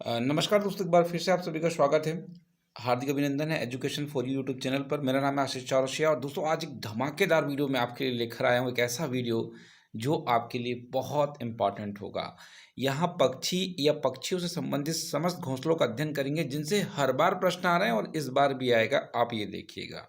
नमस्कार दोस्तों, एक बार फिर से आप सभी का स्वागत है। हार्दिक अभिनंदन है education for you YouTube channel पर। मेरा नाम है आशीष चौरसिया और दोस्तों आज एक धमाकेदार वीडियो मैं आपके लिए लेकर आया हूँ। एक ऐसा वीडियो जो आपके लिए बहुत इम्पॉर्टेंट होगा। यहाँ पक्षी या पक्षियों से संबंधित समस्त घोंसलों का अध्ययन करेंगे जिनसे हर बार प्रश्न आ रहे हैं और इस बार भी आएगा, आप ये देखिएगा।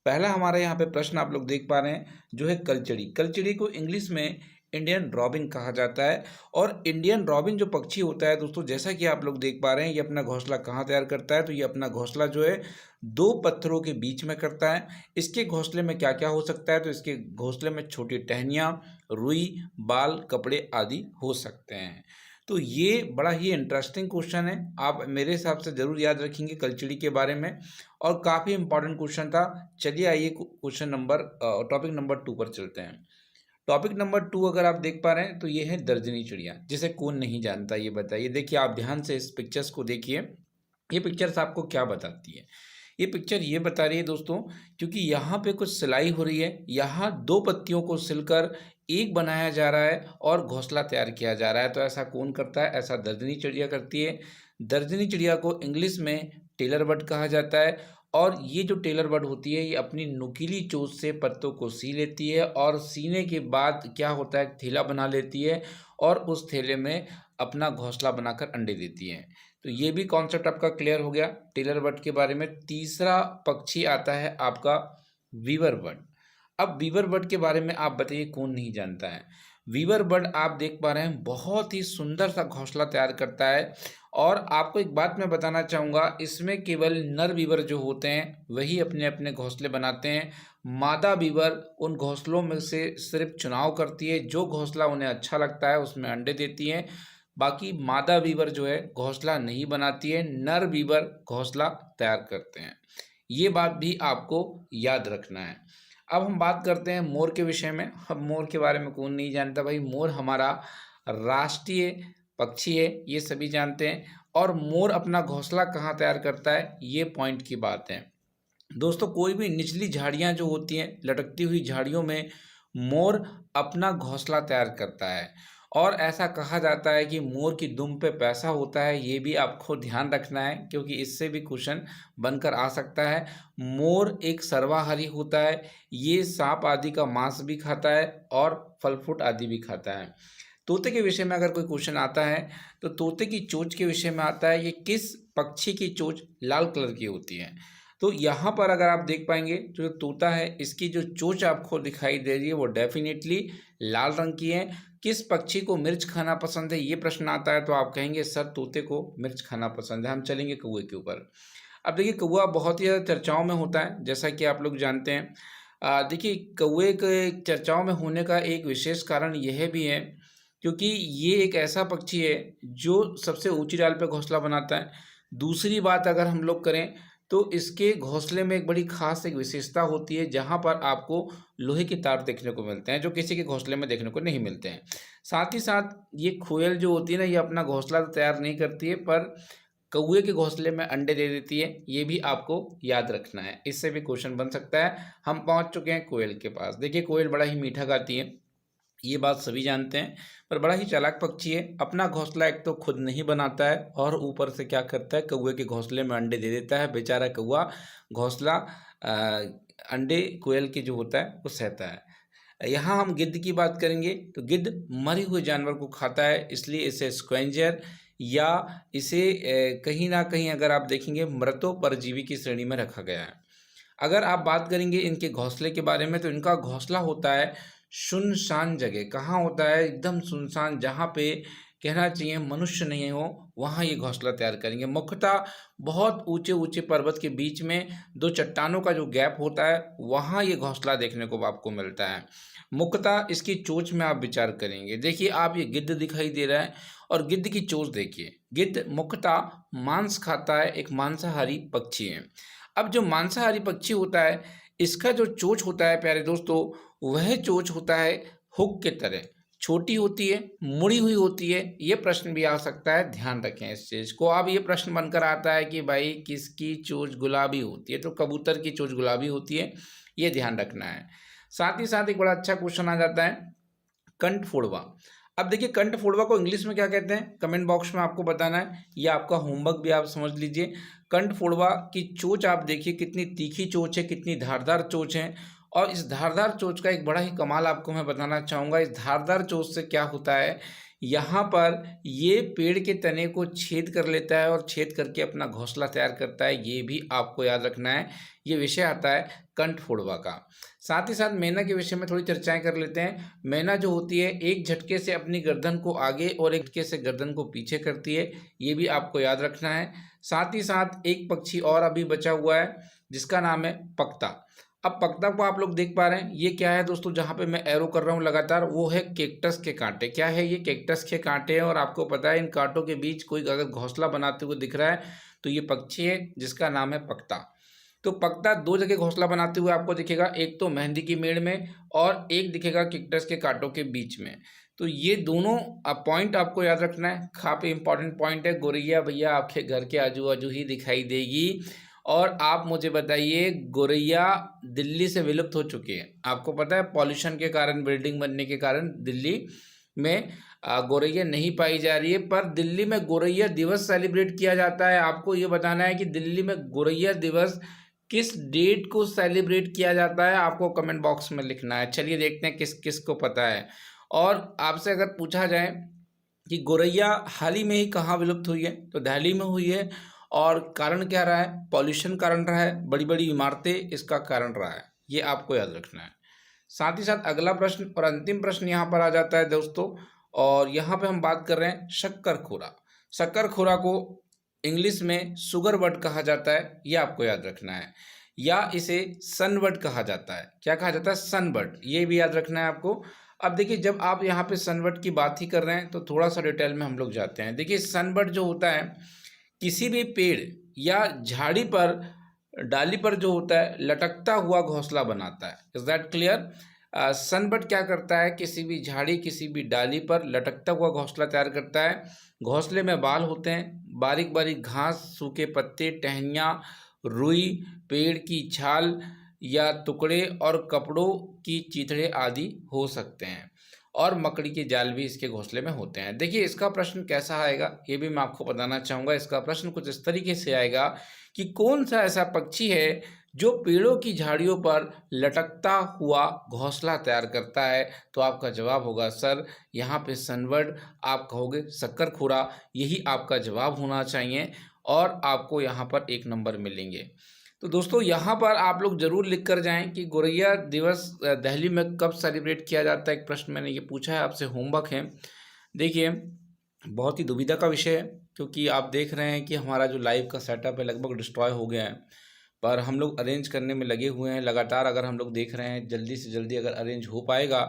पहला हमारे यहाँ पे प्रश्न आप लोग देख पा रहे हैं जो है कलचड़ी। कलचड़ी को इंग्लिश में इंडियन रॉबिन कहा जाता है। और इंडियन रॉबिन जो पक्षी होता है दोस्तों, जैसा कि आप लोग देख पा रहे हैं, ये अपना घोंसला कहाँ तैयार करता है, तो ये अपना घोंसला जो है दो पत्थरों के बीच में करता है। इसके घोंसले में क्या क्या हो सकता है, तो इसके घोंसले में छोटी टहनियाँ, रुई, बाल, कपड़े आदि हो सकते हैं। तो ये बड़ा ही इंटरेस्टिंग क्वेश्चन है, आप मेरे हिसाब से ज़रूर याद रखेंगे कलचड़ी के बारे में, और काफ़ी इंपॉर्टेंट क्वेश्चन था। चलिए आइए टॉपिक नंबर 2 पर चलते हैं। टॉपिक नंबर 2 अगर आप देख पा रहे हैं तो ये है दर्जनी चिड़िया, जिसे कौन नहीं जानता, ये बताइए। देखिए आप ध्यान से इस पिक्चर्स को देखिए। ये पिक्चर्स आपको क्या बताती है? ये पिक्चर ये बता रही है दोस्तों, क्योंकि यहाँ पे कुछ सिलाई हो रही है। यहाँ दो पत्तियों को सिलकर एक बनाया जा रहा है और घोंसला तैयार किया जा रहा है। तो ऐसा कौन करता है? ऐसा दर्जनी चिड़िया करती है। दर्जनी चिड़िया को इंग्लिश में टेलर बर्ड कहा जाता है। और ये जो टेलर बर्ड होती है, ये अपनी नुकीली चोंच से पत्तों को सी लेती है और सीने के बाद क्या होता है, थैला बना लेती है और उस थैले में अपना घोंसला बनाकर अंडे देती है। तो ये भी कॉन्सेप्ट आपका क्लियर हो गया टेलर बर्ड के बारे में। तीसरा पक्षी आता है आपका वीवर बर्ड। अब वीवर बर्ड के बारे में आप बताइए कौन नहीं जानता है? वीवर बर्ड आप देख पा रहे हैं बहुत ही सुंदर सा घोंसला तैयार करता है। और आपको एक बात मैं बताना चाहूँगा, इसमें केवल नर बीवर जो होते हैं वही अपने अपने घोंसले बनाते हैं। मादा बीवर उन घोंसलों में से सिर्फ चुनाव करती है, जो घोंसला उन्हें अच्छा लगता है उसमें अंडे देती है। बाकी मादा बीवर जो है घोंसला नहीं बनाती है, नर बीवर घोंसला तैयार करते हैं। ये बात भी आपको याद रखना है। अब हम बात करते हैं मोर के विषय में। अब मोर के बारे में कौन नहीं जानता भाई? मोर हमारा राष्ट्रीय पक्षी है, ये सभी जानते हैं। और मोर अपना घोंसला कहाँ तैयार करता है, ये पॉइंट की बात है दोस्तों। कोई भी निचली झाड़ियाँ जो होती हैं, लटकती हुई झाड़ियों में मोर अपना घोंसला तैयार करता है। और ऐसा कहा जाता है कि मोर की दुम पे पैसा होता है, ये भी आपको ध्यान रखना है क्योंकि इससे भी क्वेश्चन बनकर आ सकता है। मोर एक सर्वाहारी होता है, ये सांप आदि का मांस भी खाता है और फल फ्रूट आदि भी खाता है। तोते के विषय में अगर कोई क्वेश्चन आता है तो तोते की चोंच के विषय में आता है, ये किस पक्षी की चोंच लाल कलर की होती है? तो यहाँ पर अगर आप देख पाएंगे जो तोता है, इसकी जो चोंच आपको दिखाई दे रही है वो डेफिनेटली लाल रंग की है। किस पक्षी को मिर्च खाना पसंद है, ये प्रश्न आता है तो आप कहेंगे सर तोते को मिर्च खाना पसंद है। हम चलेंगे कौवे के ऊपर। अब देखिए कौवा बहुत ही ज़्यादा चर्चाओं में होता है, जैसा कि आप लोग जानते हैं। देखिए कौवे के चर्चाओं में होने का एक विशेष कारण यह भी है क्योंकि ये एक ऐसा पक्षी है जो सबसे ऊंची डाल पे घोंसला बनाता है। दूसरी बात अगर हम लोग करें तो इसके घोंसले में एक बड़ी खास एक विशेषता होती है, जहाँ पर आपको लोहे के तार देखने को मिलते हैं जो किसी के घोंसले में देखने को नहीं मिलते हैं। साथ ही साथ ये कोयल जो होती है ना, ये अपना घोंसला तो तैयार नहीं करती है पर कौवे के घोंसले में अंडे दे देती है, ये भी आपको याद रखना है। इससे भी क्वेश्चन बन सकता है। हम पहुंच चुके हैं कोयल के पास। देखिए कोयल बड़ा ही मीठा गाती है, ये बात सभी जानते हैं, पर बड़ा ही चालाक पक्षी है। अपना घोंसला एक तो खुद नहीं बनाता है और ऊपर से क्या करता है, कौवे के घोंसले में अंडे दे देता है। बेचारा कौवा घोंसला अंडे कोयल के जो होता है वो सहता है। यहाँ हम गिद्ध की बात करेंगे तो गिद्ध मरे हुए जानवर को खाता है, इसलिए इसे स्क्वेंजर या इसे कहीं ना कहीं अगर आप देखेंगे मृतोपरजीवी की श्रेणी में रखा गया है। अगर आप बात करेंगे इनके घोंसले के बारे में तो इनका घोंसला होता है सुनसान जगह। कहाँ होता है? एकदम सुनसान, जहाँ पे कहना चाहिए मनुष्य नहीं हो, वहाँ ये घोंसला तैयार करेंगे। मुख्यतः बहुत ऊंचे ऊंचे पर्वत के बीच में दो चट्टानों का जो गैप होता है, वहाँ ये घोंसला देखने को आपको मिलता है। मुख्यतः इसकी चोंच में आप विचार करेंगे। देखिए आप ये गिद्ध दिखाई दे रहा है और गिद्ध की चोंच देखिए। गिद्ध मुख्यतः मांस खाता है, एक मांसाहारी पक्षी है। अब जो मांसाहारी पक्षी होता है, इसका जो चोंच होता है प्यारे दोस्तों, वह चोंच होता है हुक के तरह, छोटी होती है, मुड़ी हुई होती है। ये प्रश्न भी आ सकता है, ध्यान रखें इस चीज़ को। अब ये प्रश्न बनकर आता है कि भाई किसकी चोंच गुलाबी होती है, तो कबूतर की चोंच गुलाबी होती है, ये ध्यान रखना है। साथ ही साथ एक बड़ा अच्छा क्वेश्चन आ जाता है कंठ फोड़वा। अब देखिए कंठफोड़वा को इंग्लिश में क्या कहते हैं, कमेंट बॉक्स में आपको बताना है, या आपका होमवर्क भी आप समझ लीजिए। कंठफोड़वा की चोंच आप देखिए कितनी तीखी चोंच है, कितनी धारदार चोंच है। और इस धारदार चोंच का एक बड़ा ही कमाल आपको मैं बताना चाहूँगा। इस धारदार चोंच से क्या होता है, यहाँ पर ये पेड़ के तने को छेद कर लेता है और छेद करके अपना घोंसला तैयार करता है। ये भी आपको याद रखना है। ये विषय आता है कंठफोड़वा का। साथ ही साथ मैना के विषय में थोड़ी चर्चाएं कर लेते हैं। मैना जो होती है एक झटके से अपनी गर्दन को आगे और एक झटके से गर्दन को पीछे करती है। ये भी आपको याद रखना है। साथ ही साथ एक पक्षी और अभी बचा हुआ है जिसका नाम है पकता। अब पकता को आप लोग देख पा रहे हैं, ये क्या है दोस्तों, जहाँ पे मैं एरो कर रहा हूँ लगातार, वो है कैक्टस के कांटे। क्या है ये, कैक्टस के कांटे हैं। और आपको पता है इन कांटों के बीच कोई अगर घोंसला बनाते हुए दिख रहा है तो ये पक्षी है जिसका नाम है पकता। तो पकता दो जगह घोंसला बनाते हुए आपको दिखेगा, एक तो मेहंदी की मेड़ में और एक दिखेगा कैक्टस के कांटों के बीच में। तो ये दोनों पॉइंट आपको याद रखना है, काफी इंपॉर्टेंट पॉइंट है। गोरैया भैया आपके घर के आजू बाजू ही दिखाई देगी। और आप मुझे बताइए, गोरैया दिल्ली से विलुप्त हो चुकी है। आपको पता है पॉल्यूशन के कारण, बिल्डिंग बनने के कारण दिल्ली में गोरैया नहीं पाई जा रही है। पर दिल्ली में गोरैया दिवस सेलिब्रेट किया जाता है। आपको ये बताना है कि दिल्ली में गोरैया दिवस किस डेट को सेलिब्रेट किया जाता है, आपको कमेंट बॉक्स में लिखना है। चलिए देखते हैं किस किस को पता है। और आपसे अगर पूछा जाए कि गोरैया हाल ही में ही कहाँ विलुप्त हुई है, तो दिल्ली में हुई है। और कारण क्या रहा है, पॉल्यूशन कारण रहा है, बड़ी बड़ी इमारतें इसका कारण रहा है। ये आपको याद रखना है। साथ ही साथ अगला प्रश्न और अंतिम प्रश्न यहाँ पर आ जाता है दोस्तों। और यहाँ पे हम बात कर रहे हैं शक्करखोरा। शक्करखोरा को इंग्लिश में सुगर बर्ड कहा जाता है, ये आपको याद रखना है। या इसे सनबर्ड कहा जाता है। क्या कहा जाता है, सनबर्ड। ये भी याद रखना है आपको। अब देखिए जब आप यहाँ पे सनबर्ड की बात ही कर रहे हैं तो थोड़ा सा डिटेल में हम लोग जाते हैं। देखिए सनबर्ड जो होता है, किसी भी पेड़ या झाड़ी पर, डाली पर जो होता है लटकता हुआ घोंसला बनाता है। Is that clear. सनबर्ड क्या करता है, किसी भी झाड़ी, किसी भी डाली पर लटकता हुआ घोंसला तैयार करता है। घोंसले में बाल होते हैं, बारीक बारीक घास, सूखे पत्ते, टहनियाँ, रुई, पेड़ की छाल या टुकड़े और कपड़ों की चीथड़े आदि हो सकते हैं। और मकड़ी के जाल भी इसके घोंसले में होते हैं। देखिए इसका प्रश्न कैसा आएगा ये भी मैं आपको बताना चाहूँगा। इसका प्रश्न कुछ इस तरीके से आएगा कि कौन सा ऐसा पक्षी है जो पेड़ों की झाड़ियों पर लटकता हुआ घोंसला तैयार करता है। तो आपका जवाब होगा सर यहाँ पे सनबर्ड, आप कहोगे शक्करखोरा। यही आपका जवाब होना चाहिए और आपको यहाँ पर 1 नंबर मिलेंगे। तो दोस्तों यहाँ पर आप लोग जरूर लिख कर जाएं कि गोरैया दिवस दिल्ली में कब सेलिब्रेट किया जाता है। एक प्रश्न मैंने ये पूछा है आपसे, होमवर्क है। देखिए बहुत ही दुविधा का विषय है क्योंकि आप देख रहे हैं कि हमारा जो लाइव का सेटअप है लगभग डिस्ट्रॉय हो गया है। पर हम लोग अरेंज करने में लगे हुए हैं लगातार। अगर हम लोग देख रहे हैं जल्दी से जल्दी अगर अरेंज हो पाएगा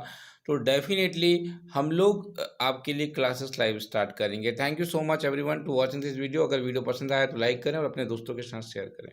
तो डेफिनेटली हम लोग आपके लिए क्लासेस लाइव स्टार्ट करेंगे। Thank you so much everyone to watching this video. अगर वीडियो पसंद आया तो लाइक करें और अपने दोस्तों के साथ शेयर करें।